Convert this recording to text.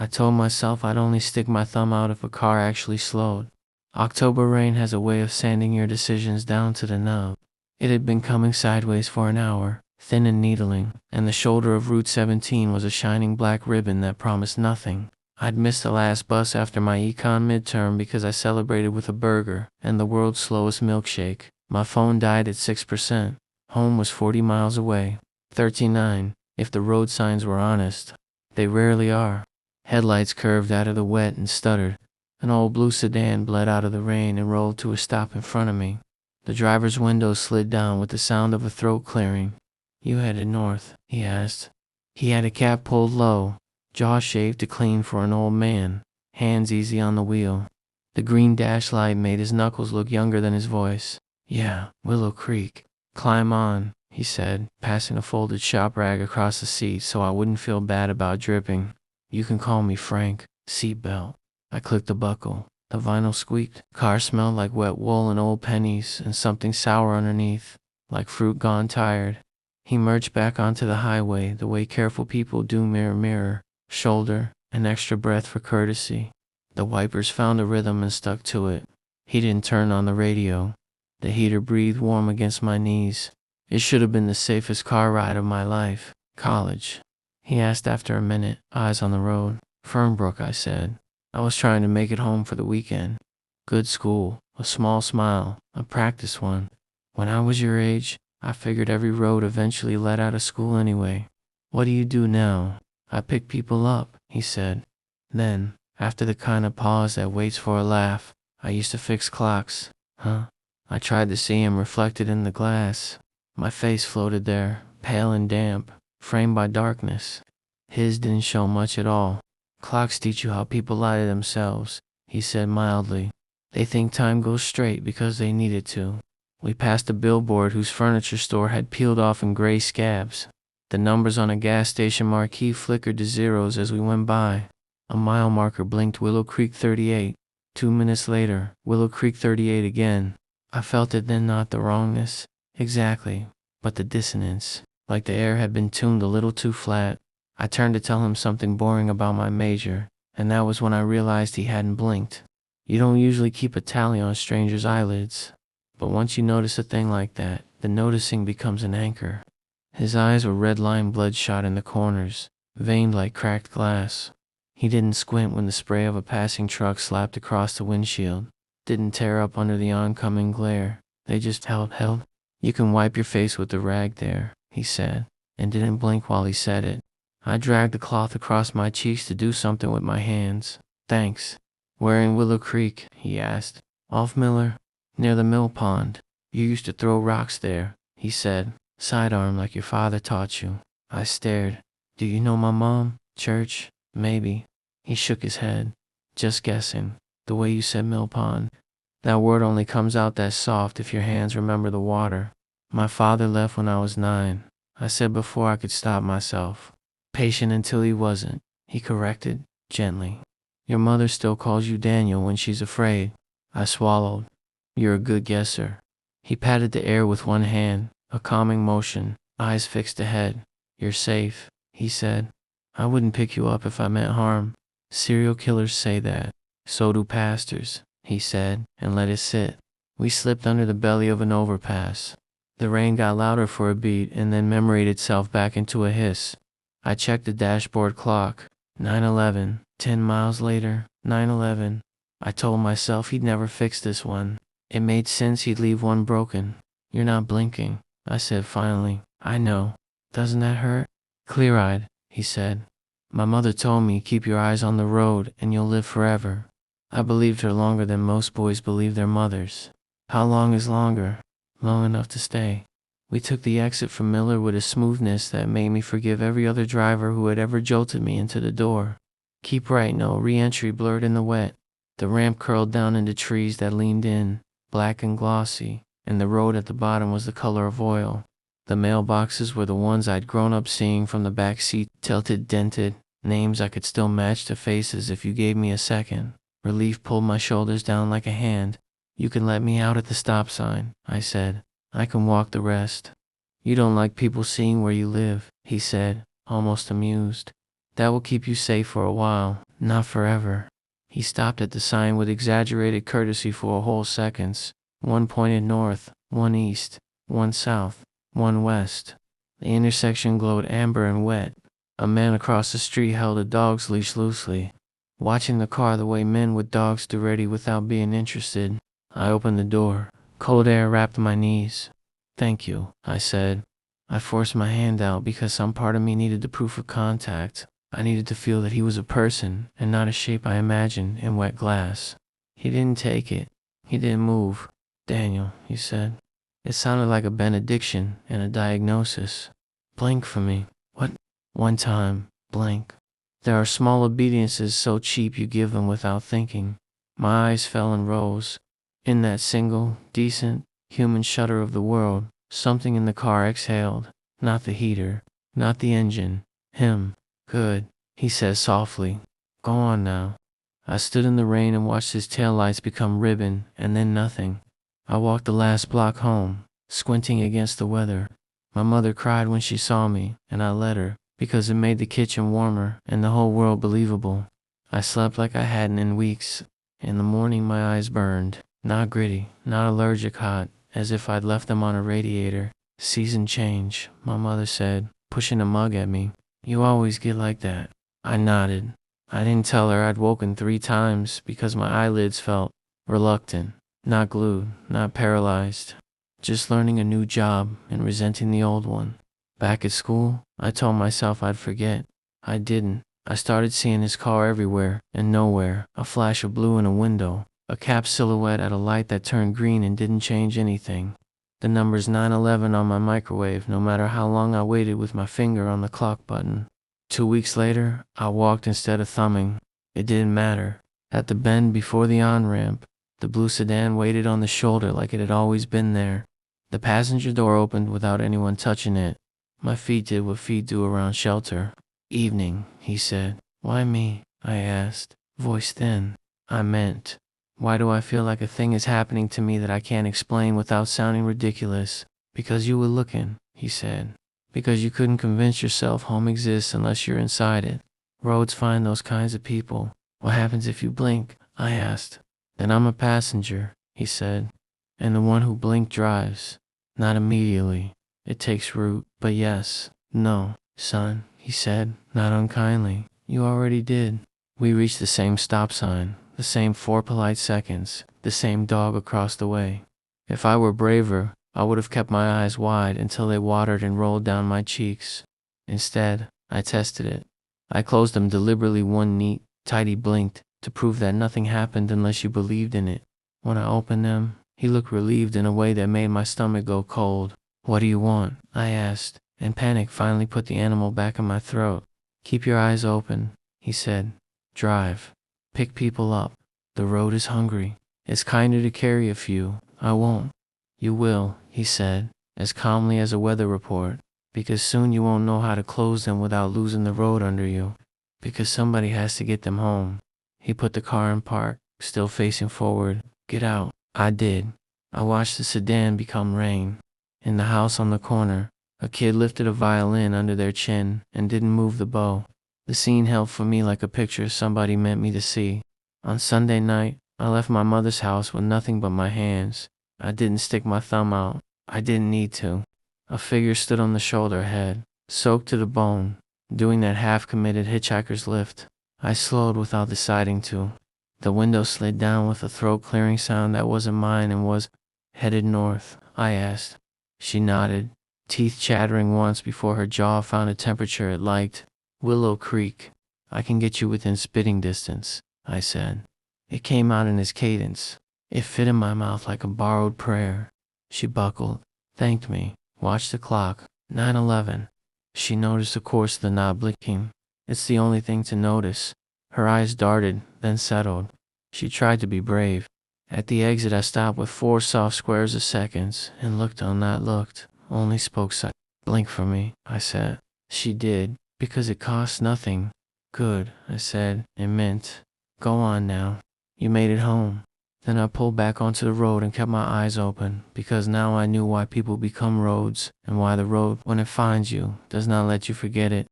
I told myself I'd only stick my thumb out if a car actually slowed. October rain has a way of sanding your decisions down to the nub. It had been coming sideways for an hour, thin and needling, and the shoulder of Route 17 was a shining black ribbon that promised nothing. I'd missed the last bus after my econ midterm because I celebrated with a burger and the world's slowest milkshake. My phone died at 6%. Home was 40 miles away. 39, if the road signs were honest. They rarely are. Headlights curved out of the wet and stuttered. An old blue sedan bled out of the rain and rolled to a stop in front of me. The driver's window slid down with the sound of a throat clearing. "You headed north?" he asked. He had a cap pulled low, jaw shaved to clean for an old man, hands easy on the wheel. The green dash light made his knuckles look younger than his voice. "Yeah, Willow Creek." "Climb on," he said, passing a folded shop rag across the seat so I wouldn't feel bad about dripping. "You can call me Frank. Seatbelt." I clicked the buckle. The vinyl squeaked. Car smelled like wet wool and old pennies and something sour underneath, like fruit gone tired. He merged back onto the highway the way careful people do, mirror, mirror, shoulder, an extra breath for courtesy. The wipers found a rhythm and stuck to it. He didn't turn on the radio. The heater breathed warm against my knees. It should have been the safest car ride of my life. "College?" he asked after a minute, eyes on the road. "Fernbrook," I said. I was trying to make it home for the weekend. "Good school." A small smile, a practice one. "When I was your age, I figured every road eventually led out of school anyway." "What do you do now?" "I pick people up," he said. Then, after the kind of pause that waits for a laugh, "I used to fix clocks." "Huh?" I tried to see him reflected in the glass. My face floated there, pale and damp, framed by darkness. His didn't show much at all. "Clocks teach you how people lie to themselves," he said mildly. "They think time goes straight because they need it to." We passed a billboard whose furniture store had peeled off in gray scabs. The numbers on a gas station marquee flickered to zeros as we went by. A mile marker blinked Willow Creek 38. 2 minutes later, Willow Creek 38 again. I felt it then, not the wrongness, exactly, but the dissonance, like the air had been tuned a little too flat. I turned to tell him something boring about my major, and that was when I realized he hadn't blinked. You don't usually keep a tally on strangers' eyelids, but once you notice a thing like that, the noticing becomes an anchor. His eyes were red-lined, bloodshot in the corners, veined like cracked glass. He didn't squint when the spray of a passing truck slapped across the windshield, didn't tear up under the oncoming glare. They just held. "You can wipe your face with the rag there," he said, and didn't blink while he said it. I dragged the cloth across my cheeks to do something with my hands. "Thanks." "Where in Willow Creek?" he asked. "Off Miller, near the mill pond. You used to throw rocks there," he said. "Sidearm like your father taught you." I stared. "Do you know my mom? Church? Maybe." He shook his head. "Just guessing. The way you said mill pond. That word only comes out that soft if your hands remember the water. My father left when I was 9. I said before I could stop myself. Patient until he wasn't," he corrected, gently. "Your mother still calls you Daniel when she's afraid." I swallowed. "You're a good guesser." He patted the air with one hand, a calming motion, eyes fixed ahead. "You're safe," he said. "I wouldn't pick you up if I meant harm. Serial killers say that. So do pastors," he said, and let it sit. We slipped under the belly of an overpass. The rain got louder for a beat and then memorized itself back into a hiss. I checked the dashboard clock. 9:11. 10 miles later, 9:11. I told myself he'd never fix this one. It made sense he'd leave one broken. "You're not blinking," I said finally. "I know. Doesn't that hurt?" "Clear-eyed," he said. "My mother told me keep your eyes on the road and you'll live forever." I believed her longer than most boys believe their mothers. How long is longer? Long enough to stay. We took the exit from Miller with a smoothness that made me forgive every other driver who had ever jolted me into the door. "Keep right," no re-entry blurred in the wet. The ramp curled down into trees that leaned in, black and glossy, and the road at the bottom was the color of oil. The mailboxes were the ones I'd grown up seeing from the back seat, tilted, dented, names I could still match to faces if you gave me a second. Relief pulled my shoulders down like a hand. "You can let me out at the stop sign," I said. "I can walk the rest." "You don't like people seeing where you live," he said, almost amused. "That will keep you safe for a while. Not forever. He stopped at the sign with exaggerated courtesy for a whole seconds. One pointed north, one east, one south, one west. The intersection glowed amber and wet. A man across the street held a dog's leash loosely, watching the car the way men with dogs do, ready without being interested. I opened the door. Cold air wrapped my knees. "Thank you," I said. I forced my hand out because some part of me needed the proof of contact. I needed to feel that he was a person and not a shape I imagined in wet glass. He didn't take it. He didn't move. "Daniel," he said. It sounded like a benediction and a diagnosis. "Blink for me." "What?" "One time. Blink." There are small obediences so cheap you give them without thinking. My eyes fell and rose. In that single, decent, human shudder of the world, something in the car exhaled. Not the heater. Not the engine. Him. "Good," he said softly. "Go on now." I stood in the rain and watched his taillights become ribbon and then nothing. I walked the last block home, squinting against the weather. My mother cried when she saw me, and I let her, because it made the kitchen warmer and the whole world believable. I slept like I hadn't in weeks. In the morning my eyes burned. Not gritty, not allergic hot, as if I'd left them on a radiator. "Season change," my mother said, pushing a mug at me. "You always get like that." I nodded. I didn't tell her I'd woken 3 times because my eyelids felt reluctant, not glued, not paralyzed. Just learning a new job and resenting the old one. Back at school, I told myself I'd forget. I didn't. I started seeing his car everywhere and nowhere. A flash of blue in a window. A cap silhouette at a light that turned green and didn't change anything. The numbers 911 on my microwave, no matter how long I waited with my finger on the clock button. 2 weeks later, I walked instead of thumbing. It didn't matter. At the bend before the on-ramp, the blue sedan waited on the shoulder like it had always been there. The passenger door opened without anyone touching it. My feet did what feet do around shelter. "Evening," he said. "Why me?" I asked, voice thin. I meant, why do I feel like a thing is happening to me that I can't explain without sounding ridiculous? "Because you were looking," he said. "Because you couldn't convince yourself home exists unless you're inside it. Roads find those kinds of people." "What happens if you blink?" I asked. "Then I'm a passenger," he said. "And the one who blinked drives." "Not immediately. It takes root. But yes, no, son," he said, not unkindly. "You already did." We reached the same stop sign, the same 4 polite seconds, the same dog across the way. If I were braver, I would have kept my eyes wide until they watered and rolled down my cheeks. Instead, I tested it. I closed them deliberately, one neat, tidy blinked, to prove that nothing happened unless you believed in it. When I opened them, he looked relieved in a way that made my stomach go cold. "What do you want?" I asked, and panic finally put the animal back in my throat. "Keep your eyes open," he said. "Drive. Pick people up. The road is hungry. It's kinder to carry a few. I won't." "You will," he said, as calmly as a weather report. "Because soon you won't know how to close them without losing the road under you. Because somebody has to get them home." He put the car in park, still facing forward. "Get out." I did. I watched the sedan become rain. In the house on the corner, a kid lifted a violin under their chin and didn't move the bow. The scene held for me like a picture somebody meant me to see. On Sunday night, I left my mother's house with nothing but my hands. I didn't stick my thumb out. I didn't need to. A figure stood on the shoulder ahead, soaked to the bone, doing that half-committed hitchhiker's lift. I slowed without deciding to. The window slid down with a throat-clearing sound that wasn't mine and was, "Headed north?" I asked. She nodded, teeth chattering once before her jaw found a temperature it liked. "Willow Creek. I can get you within spitting distance," I said. It came out in his cadence. It fit in my mouth like a borrowed prayer. She buckled, thanked me, watched the clock. 9:11. She noticed the course of the knob blinking. It's the only thing to notice. Her eyes darted, then settled. She tried to be brave. At the exit I stopped with 4 soft squares of seconds and looked till not looked, only spoke silent. "Blink for me," I said. She did, because it cost nothing. "Good," I said, and meant. "Go on now. You made it home." Then I pulled back onto the road and kept my eyes open, because now I knew why people become roads, and why the road, when it finds you, does not let you forget it.